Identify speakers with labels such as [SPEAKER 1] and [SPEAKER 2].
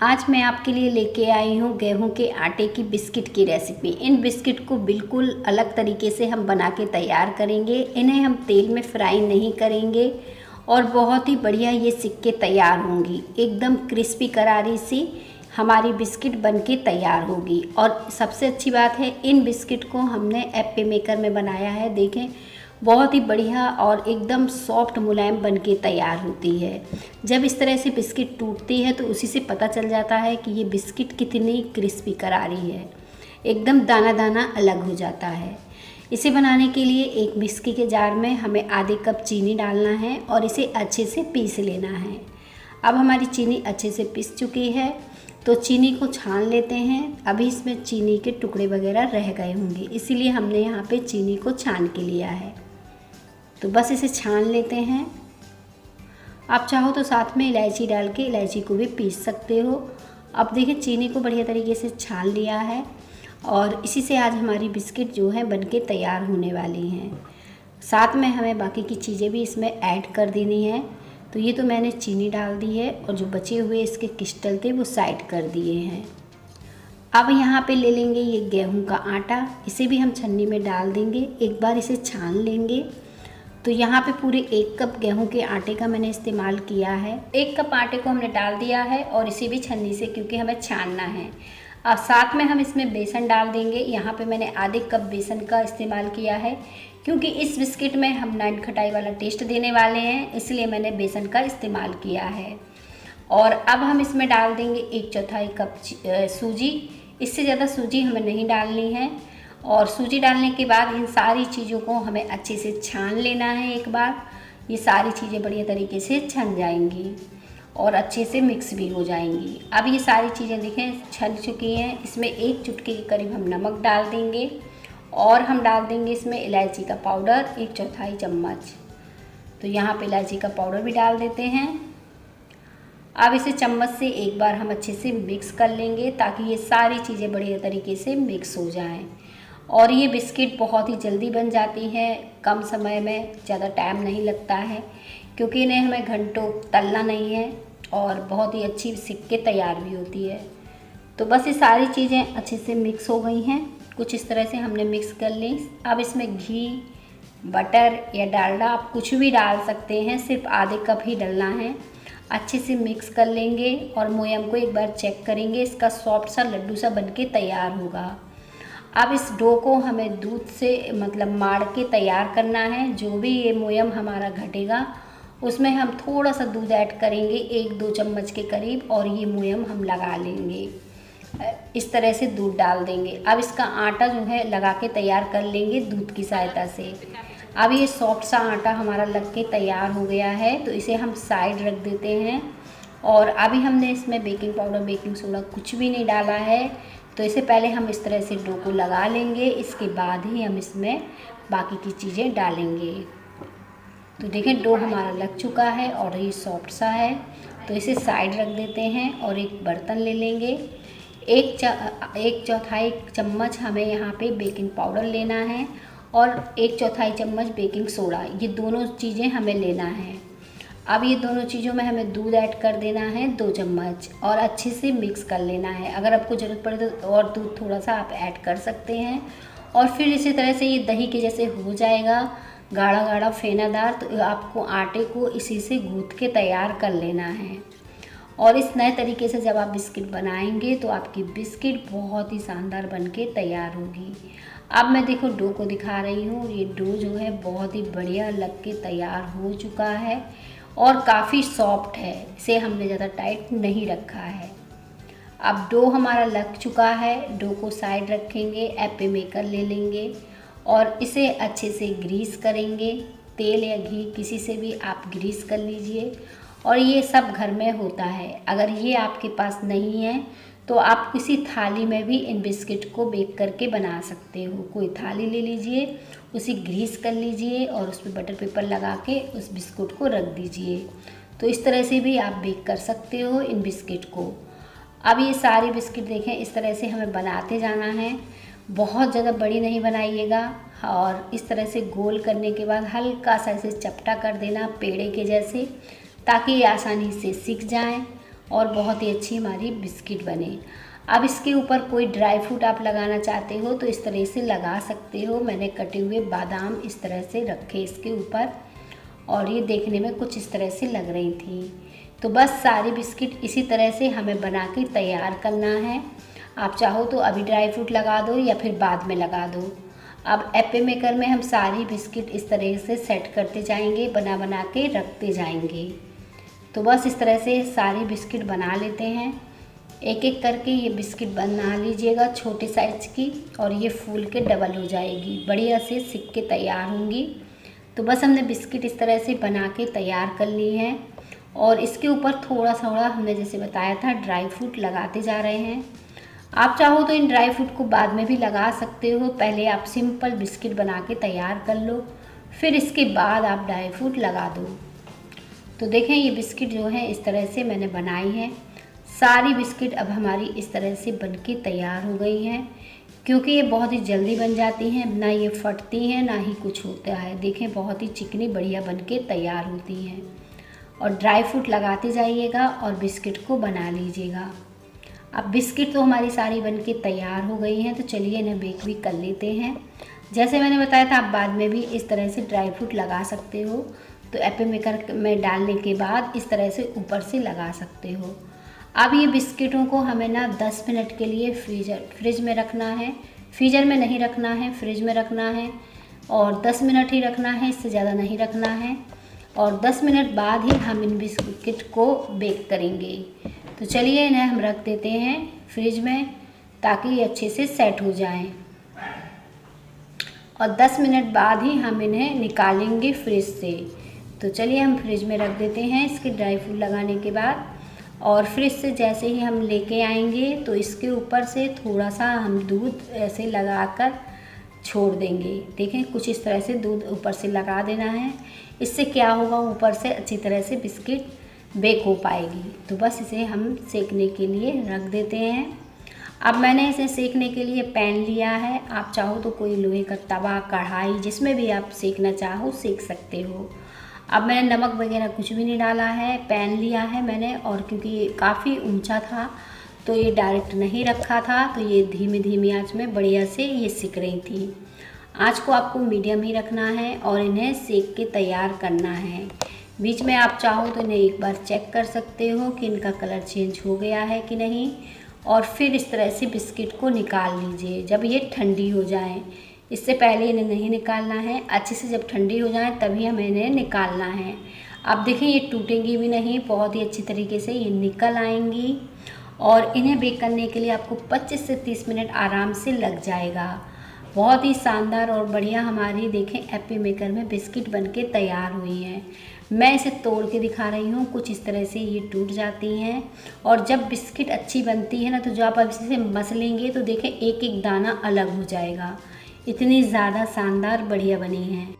[SPEAKER 1] आज मैं आपके लिए लेके आई हूँ गेहूं के आटे की बिस्किट की रेसिपी। इन बिस्किट को बिल्कुल अलग तरीके से हम बना के तैयार करेंगे। इन्हें हम तेल में फ्राई नहीं करेंगे और बहुत ही बढ़िया ये सिक्के तैयार होंगी। एकदम क्रिस्पी करारी सी हमारी बिस्किट बनके तैयार होगी। और सबसे अच्छी बात है, इन बिस्किट को हमने एप्पी मेकर में बनाया है। देखें, बहुत ही बढ़िया और एकदम सॉफ्ट मुलायम बनके तैयार होती है। जब इस तरह से बिस्किट टूटती है तो उसी से पता चल जाता है कि ये बिस्किट कितनी क्रिस्पी करारी है। एकदम दाना दाना अलग हो जाता है। इसे बनाने के लिए एक मिक्सी के जार में हमें आधे कप चीनी डालना है और इसे अच्छे से पीस लेना है। अब हमारी चीनी अच्छे से पिस चुकी है तो चीनी को छान लेते हैं। अभी इसमें चीनी के टुकड़े वगैरह रह गए होंगे, इसीलिए हमने यहाँ पे चीनी को छान के लिया है। तो बस इसे छान लेते हैं। आप चाहो तो साथ में इलायची डाल के इलायची को भी पीस सकते हो। अब देखिए, चीनी को बढ़िया तरीके से छान लिया है और इसी से आज हमारी बिस्किट जो है बनके तैयार होने वाली हैं। साथ में हमें बाकी की चीज़ें भी इसमें ऐड कर देनी है। तो ये तो मैंने चीनी डाल दी है और जो बचे हुए इसके क्रिस्टल थे वो साइड कर दिए हैं। अब यहाँ पे ले लेंगे ये गेहूं का आटा, इसे भी हम छन्नी में डाल देंगे। एक बार इसे छान लेंगे। तो यहाँ पे पूरे 1 कप गेहूं के आटे का मैंने इस्तेमाल किया है। 1 कप आटे को हमने डाल दिया है और इसे भी छन्नी से, क्योंकि हमें छानना है। अब साथ में हम इसमें बेसन डाल देंगे। यहाँ पे मैंने आधे कप बेसन का इस्तेमाल किया है, क्योंकि इस बिस्किट में हम नान खटाई वाला टेस्ट देने वाले हैं, इसलिए मैंने बेसन का इस्तेमाल किया है। और अब हम इसमें डाल देंगे 1/4 कप सूजी। इससे ज़्यादा सूजी हमें नहीं डालनी है। और सूजी डालने के बाद इन सारी चीज़ों को हमें अच्छे से छान लेना है। एक बार ये सारी चीज़ें बढ़िया तरीके से छन जाएंगी और अच्छे से मिक्स भी हो जाएंगी। अब ये सारी चीज़ें देखें छन चुकी हैं। इसमें 1 चुटकी के करीब हम नमक डाल देंगे और हम डाल देंगे इसमें इलायची का पाउडर 1/4 चम्मच। तो यहाँ पे इलायची का पाउडर भी डाल देते हैं। अब इसे चम्मच से एक बार हम अच्छे से मिक्स कर लेंगे ताकि ये सारी चीज़ें बढ़िया तरीके से मिक्स हो जाएं। और ये बिस्किट बहुत ही जल्दी बन जाती है, कम समय में, ज़्यादा टाइम नहीं लगता है, क्योंकि इन्हें हमें घंटों तलना नहीं है और बहुत ही अच्छी सिक्के तैयार भी होती है। तो बस ये सारी चीज़ें अच्छे से मिक्स हो गई हैं। कुछ इस तरह से हमने मिक्स कर ली। अब इसमें घी, बटर या डालडा आप कुछ भी डाल सकते हैं, सिर्फ आधे कप ही डालना है। अच्छे से मिक्स कर लेंगे और मोयम को एक बार चेक करेंगे। इसका सॉफ्ट सा लड्डू सा बनके तैयार होगा। अब इस डो को हमें दूध से माड़ के तैयार करना है। जो भी ये मोयम हमारा घटेगा उसमें हम थोड़ा सा दूध ऐड करेंगे, 1-2 चम्मच के करीब, और ये मोयम हम लगा लेंगे। इस तरह से दूध डाल देंगे। अब इसका आटा जो है लगा के तैयार कर लेंगे दूध की सहायता से। अब ये सॉफ्ट सा आटा हमारा लग के तैयार हो गया है, तो इसे हम साइड रख देते हैं। और अभी हमने इसमें बेकिंग पाउडर, बेकिंग सोडा कुछ भी नहीं डाला है। तो इसे पहले हम इस तरह से डो को लगा लेंगे, इसके बाद ही हम इसमें बाकी की चीज़ें डालेंगे। तो देखें, डो हमारा लग चुका है और ये सॉफ्ट सा है। तो इसे साइड रख देते हैं और एक बर्तन ले लेंगे। 1/4 चम्मच हमें यहाँ पे बेकिंग पाउडर लेना है और 1/4 चम्मच बेकिंग सोडा, ये दोनों चीज़ें हमें लेना है। अब ये दोनों चीज़ों में हमें दूध ऐड कर देना है 2 चम्मच और अच्छे से मिक्स कर लेना है। अगर आपको ज़रूरत पड़े तो और दूध थोड़ा सा आप ऐड कर सकते हैं। और फिर इसी तरह से ये दही के जैसे हो जाएगा, गाढ़ा गाढ़ा फेनादार। तो आपको आटे को इसी से गूँथ के तैयार कर लेना है। और इस नए तरीके से जब आप बिस्किट बनाएंगे तो आपकी बिस्किट बहुत ही शानदार बनके तैयार होगी। अब मैं देखो डो को दिखा रही हूँ। ये डो जो है बहुत ही बढ़िया लग के तैयार हो चुका है और काफ़ी सॉफ्ट है। इसे हमने ज़्यादा टाइट नहीं रखा है। अब डो हमारा लग चुका है। डो को साइड रखेंगे, एप्पी मेकर ले लेंगे और इसे अच्छे से ग्रीस करेंगे। तेल या घी किसी से भी आप ग्रीस कर लीजिए। और ये सब घर में होता है। अगर ये आपके पास नहीं है तो आप किसी थाली में भी इन बिस्किट को बेक करके बना सकते हो। कोई थाली ले लीजिए, उसे ग्रीस कर लीजिए और उस पर बटर पेपर लगा के उस बिस्कुट को रख दीजिए। तो इस तरह से भी आप बेक कर सकते हो इन बिस्किट को। अब ये सारी बिस्किट देखें, इस तरह से हमें बनाते जाना है। बहुत ज़्यादा बड़ी नहीं बनाइएगा और इस तरह से गोल करने के बाद हल्का सा इसे चपटा कर देना पेड़े के जैसे, ताकि ये आसानी से सिक जाएं। और बहुत ही अच्छी हमारी बिस्किट बने। अब इसके ऊपर कोई ड्राई फ्रूट आप लगाना चाहते हो तो इस तरह से लगा सकते हो। मैंने कटे हुए बादाम इस तरह से रखे इसके ऊपर और ये देखने में कुछ इस तरह से लग रही थी। तो बस सारी बिस्किट इसी तरह से हमें बना के तैयार करना है। आप चाहो तो अभी ड्राई फ्रूट लगा दो या फिर बाद में लगा दो। अब एप्पी मेकर में हम सारी बिस्किट इस तरह से सेट करते जाएंगे, बना बना के रखते जाएंगे। तो बस इस तरह से सारी बिस्किट बना लेते हैं। एक एक करके ये बिस्किट बना लीजिएगा छोटे साइज की, और ये फूल के डबल हो जाएगी, बढ़िया से सिक के तैयार होंगी। तो बस हमने बिस्किट इस तरह से बना के तैयार कर ली हैं और इसके ऊपर थोड़ा थोड़ा हमने जैसे बताया था ड्राई फ्रूट लगाते जा रहे हैं। आप चाहो तो इन ड्राई फ्रूट को बाद में भी लगा सकते हो। पहले आप सिंपल बिस्किट बना के तैयार कर लो, फिर इसके बाद आप ड्राई फ्रूट लगा दो। तो देखें ये बिस्किट जो है इस तरह से मैंने बनाई है। सारी बिस्किट अब हमारी इस तरह से बनके तैयार हो गई हैं, क्योंकि ये बहुत ही जल्दी बन जाती हैं, ना ये फटती हैं ना ही कुछ होता है। देखें बहुत ही चिकनी बढ़िया बनके तैयार होती हैं। और ड्राई फ्रूट लगाते जाइएगा और बिस्किट को बना लीजिएगा। अब बिस्किट तो हमारी सारी बनके तैयार हो गई हैं, तो चलिए इन्हें बेक भी कर लेते हैं। जैसे मैंने बताया था आप बाद में भी इस तरह से ड्राई फ्रूट लगा सकते हो। तो एप्पी मेकर में डालने के बाद इस तरह से ऊपर से लगा सकते हो। अब ये बिस्किटों को हमें ना 10 मिनट के लिए फ्रिज में रखना है। फ्रीज़र में नहीं रखना है, फ्रिज में रखना है और 10 मिनट ही रखना है, इससे ज़्यादा नहीं रखना है। और 10 मिनट बाद ही हम इन बिस्किट को बेक करेंगे। तो चलिए इन्हें हम रख देते हैं फ्रिज में, ताकि ये अच्छे से सेट हो जाएं। और 10 मिनट बाद ही हम इन्हें निकालेंगे फ्रिज से। तो चलिए हम फ्रिज में रख देते हैं इसके ड्राई फ्रूट लगाने के बाद। और फ्रिज से जैसे ही हम लेके आएंगे तो इसके ऊपर से थोड़ा सा हम दूध ऐसे लगाकर छोड़ देंगे। देखें कुछ इस तरह से दूध ऊपर से लगा देना है। इससे क्या होगा, ऊपर से अच्छी तरह से बिस्किट बेक हो पाएगी। तो बस इसे हम सेकने के लिए रख देते हैं। अब मैंने इसे सेकने के लिए पैन लिया है। आप चाहो तो कोई लोहे का तवा, कढ़ाई, जिसमें भी आप सेकना चाहो सेक सकते हो। अब मैंने नमक वगैरह कुछ भी नहीं डाला है, पैन लिया है मैंने, और क्योंकि ये काफ़ी ऊंचा था तो ये डायरेक्ट नहीं रखा था, तो ये धीमी धीमी आंच में बढ़िया से ये सिक रही थी। आंच को आपको मीडियम ही रखना है और इन्हें सेक के तैयार करना है। बीच में आप चाहो तो इन्हें एक बार चेक कर सकते हो कि इनका कलर चेंज हो गया है कि नहीं, और फिर इस तरह से बिस्किट को निकाल लीजिए जब ये ठंडी हो जाए। इससे पहले इन्हें नहीं निकालना है, अच्छे से जब ठंडी हो जाए तभी हमें इन्हें निकालना है। अब देखें ये टूटेंगी भी नहीं, बहुत ही अच्छी तरीके से ये निकल आएंगी। और इन्हें बेक करने के लिए आपको 25 से 30 मिनट आराम से लग जाएगा। बहुत ही शानदार और बढ़िया हमारी देखें एप्पी मेकर में बिस्किट बनके तैयार हुई हैं। मैं इसे तोड़ के दिखा रही हूँ, कुछ इस तरह से ये टूट जाती हैं। और जब बिस्किट अच्छी बनती है ना, तो जब आप इसे मसलेंगे तो देखें एक एक दाना अलग हो जाएगा। इतनी ज़्यादा शानदार बढ़िया बनी हैं।